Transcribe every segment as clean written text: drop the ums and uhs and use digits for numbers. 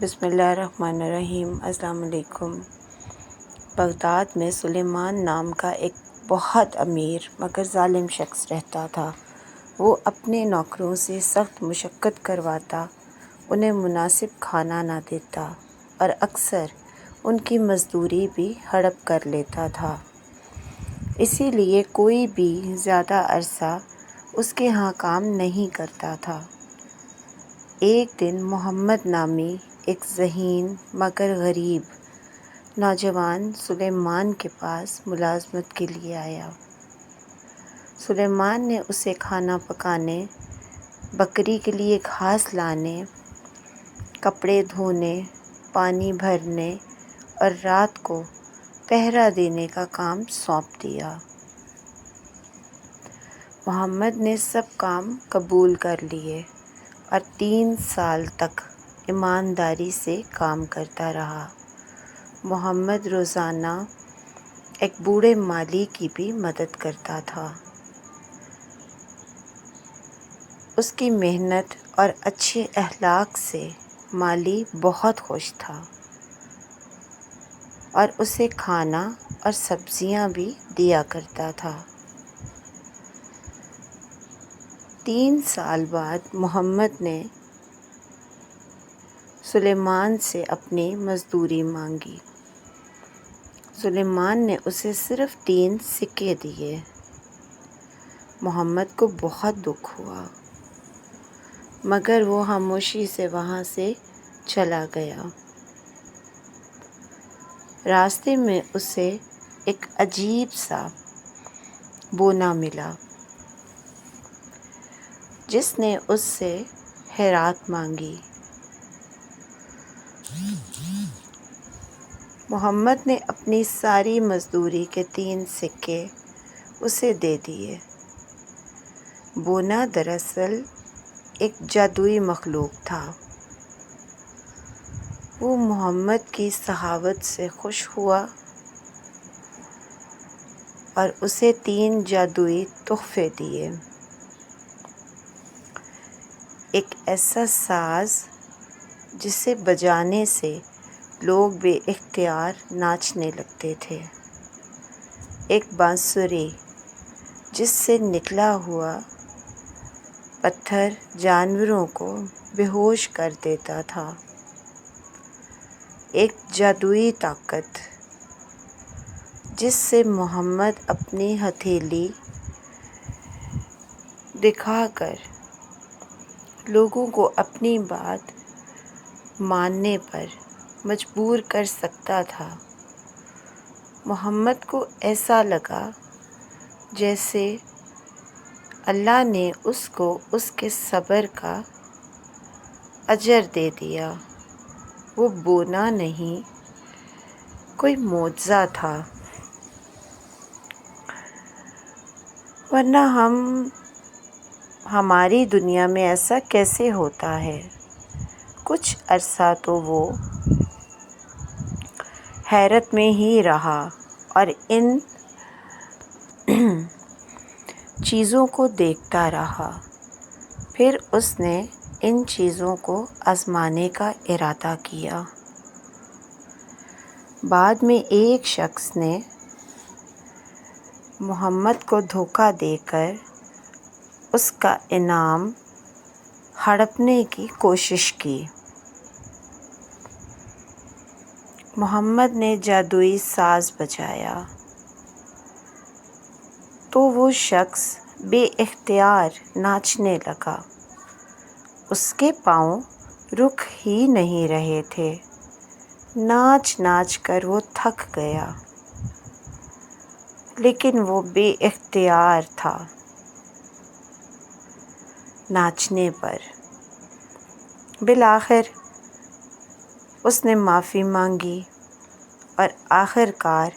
بسم اللہ الرحمن الرحیم۔ السلام علیکم۔ بغداد میں سلیمان نام کا ایک بہت امیر مگر ظالم شخص رہتا تھا۔ وہ اپنے نوکروں سے سخت مشقت کرواتا، انہیں مناسب کھانا نہ دیتا اور اکثر ان کی مزدوری بھی ہڑپ کر لیتا تھا۔ اسی لیے کوئی بھی زیادہ عرصہ اس کے ہاں کام نہیں کرتا تھا۔ ایک دن محمد نامی ایک ذہین مگر غریب نوجوان سلیمان کے پاس ملازمت کے لیے آیا۔ سلیمان نے اسے کھانا پکانے، بکری کے لیے گھاس لانے، کپڑے دھونے، پانی بھرنے اور رات کو پہرا دینے کا کام سونپ دیا۔ محمد نے سب کام قبول کر لیے اور 3 سال تک ایمانداری سے کام کرتا رہا۔ محمد روزانہ ایک بوڑھے مالی کی بھی مدد کرتا تھا۔ اس کی محنت اور اچھے اخلاق سے مالی بہت خوش تھا اور اسے کھانا اور سبزیاں بھی دیا کرتا تھا۔ 3 سال بعد محمد نے سلیمان سے اپنی مزدوری مانگی۔ سلیمان نے اسے صرف 3 سکے دیے۔ محمد کو بہت دکھ ہوا مگر وہ خاموشی سے وہاں سے چلا گیا۔ راستے میں اسے ایک عجیب سا بونا ملا جس نے اس سے خیرات مانگی۔ محمد نے اپنی ساری مزدوری کے 3 سکے اسے دے دیے۔ بونا دراصل ایک جادوئی مخلوق تھا۔ وہ محمد کی سخاوت سے خوش ہوا اور اسے 3 جادوئی تحفے دیے۔ ایک ایسا ساز جسے بجانے سے لوگ بے اختیار ناچنے لگتے تھے، ایک بانسری جس سے نکلا ہوا پتھر جانوروں کو بے ہوش کر دیتا تھا، ایک جادوئی طاقت جس سے محمد اپنی ہتھیلی دکھا کر لوگوں کو اپنی بات ماننے پر مجبور کر سکتا تھا۔ محمد کو ایسا لگا جیسے اللہ نے اس کو اس کے صبر کا اجر دے دیا۔ وہ بونا نہیں، کوئی معجزہ تھا، ورنہ ہماری دنیا میں ایسا کیسے ہوتا ہے؟ کچھ عرصہ تو وہ حیرت میں ہی رہا اور ان چیزوں کو دیکھتا رہا۔ پھر اس نے ان چیزوں کو آزمانے کا ارادہ کیا۔ بعد میں ایک شخص نے محمد کو دھوکہ دے کر اس کا انعام ہڑپنے کی کوشش کی۔ محمد نے جادوئی ساز بجایا تو وہ شخص بے اختیار ناچنے لگا۔ اس کے پاؤں رک ہی نہیں رہے تھے۔ ناچ ناچ کر وہ تھک گیا، لیکن وہ بے اختیار تھا ناچنے پر۔ بالآخر اس نے معافی مانگی اور آخر کار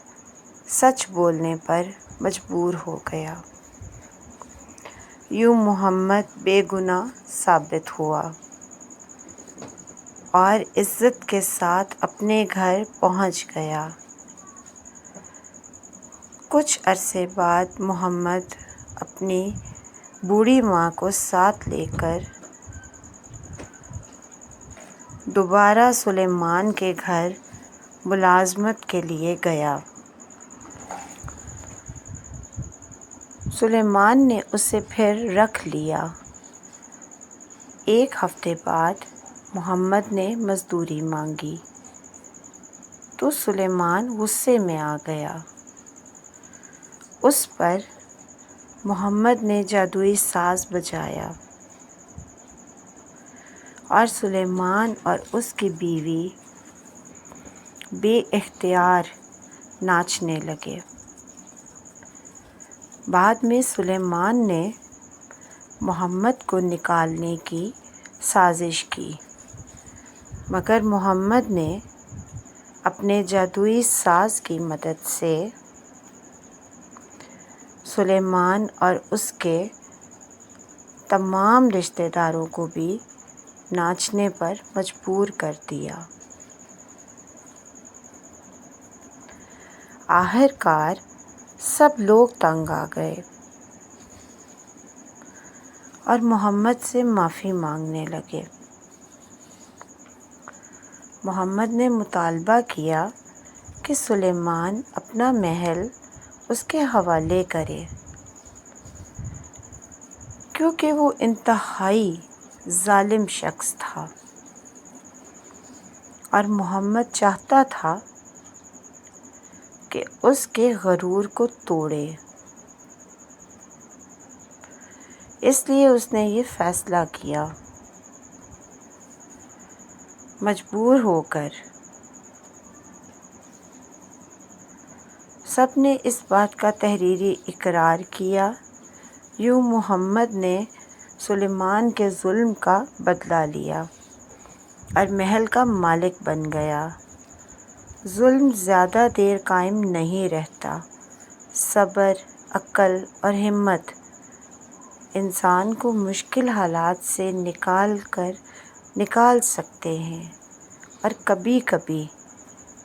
سچ بولنے پر مجبور ہو گیا۔ یوں محمد بے گناہ ثابت ہوا اور عزت کے ساتھ اپنے گھر پہنچ گیا۔ کچھ عرصے بعد محمد اپنی بوڑھی ماں کو ساتھ لے کر دوبارہ سلیمان کے گھر ملازمت کے لیے گیا۔ سلیمان نے اسے پھر رکھ لیا۔ ایک ہفتے بعد محمد نے مزدوری مانگی تو سلیمان غصے میں آ گیا۔ اس پر محمد نے جادوئی ساز بجایا اور سلیمان اور اس کی بیوی بے اختیار ناچنے لگے۔ بعد میں سلیمان نے محمد کو نکالنے کی سازش کی، مگر محمد نے اپنے جادوئی ساز کی مدد سے سلیمان اور اس کے تمام رشتہ داروں کو بھی ناچنے پر مجبور کر دیا۔ آخرکار سب لوگ تنگ آ گئے اور محمد سے معافی مانگنے لگے۔ محمد نے مطالبہ کیا کہ سلیمان اپنا محل اس کے حوالے کرے، کیونکہ وہ انتہائی ظالم شخص تھا اور محمد چاہتا تھا کہ اس کے غرور کو توڑے۔ اس لیے اس نے یہ فیصلہ کیا۔ مجبور ہو کر سب نے اس بات کا تحریری اقرار کیا۔ یوں محمد نے سلیمان کے ظلم کا بدلہ لیا اور محل کا مالک بن گیا۔ ظلم زیادہ دیر قائم نہیں رہتا۔ صبر، عقل اور ہمت انسان کو مشکل حالات سے نکال سکتے ہیں، اور کبھی کبھی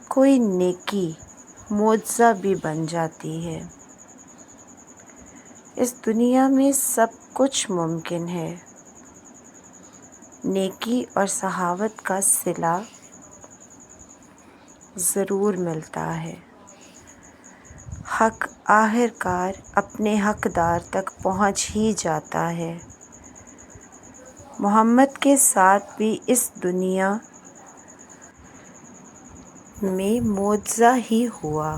کوئی نیکی معجزہ بھی بن جاتی ہے۔ اس دنیا میں سب کچھ ممکن ہے۔ نیکی اور سخاوت کا صلہ ضرور ملتا ہے۔ حق آخرکار اپنے حقدار تک پہنچ ہی جاتا ہے۔ محمد کے ساتھ بھی اس دنیا میں معجزہ ہی ہوا۔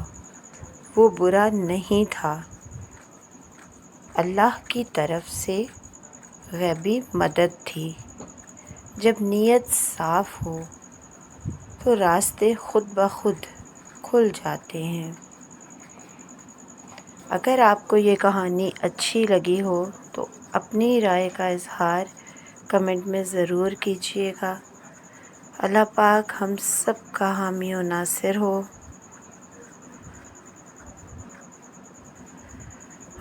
وہ برا نہیں تھا۔ اللہ کی طرف سے غیبی مدد تھی۔ جب نیت صاف ہو تو راستے خود بخود کھل جاتے ہیں۔ اگر آپ کو یہ کہانی اچھی لگی ہو تو اپنی رائے کا اظہار کمنٹ میں ضرور کیجیے گا۔ اللہ پاک ہم سب کا حامی و ناصر ہو۔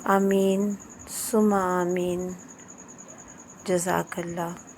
آمین ثم آمین۔ جزاک اللہ۔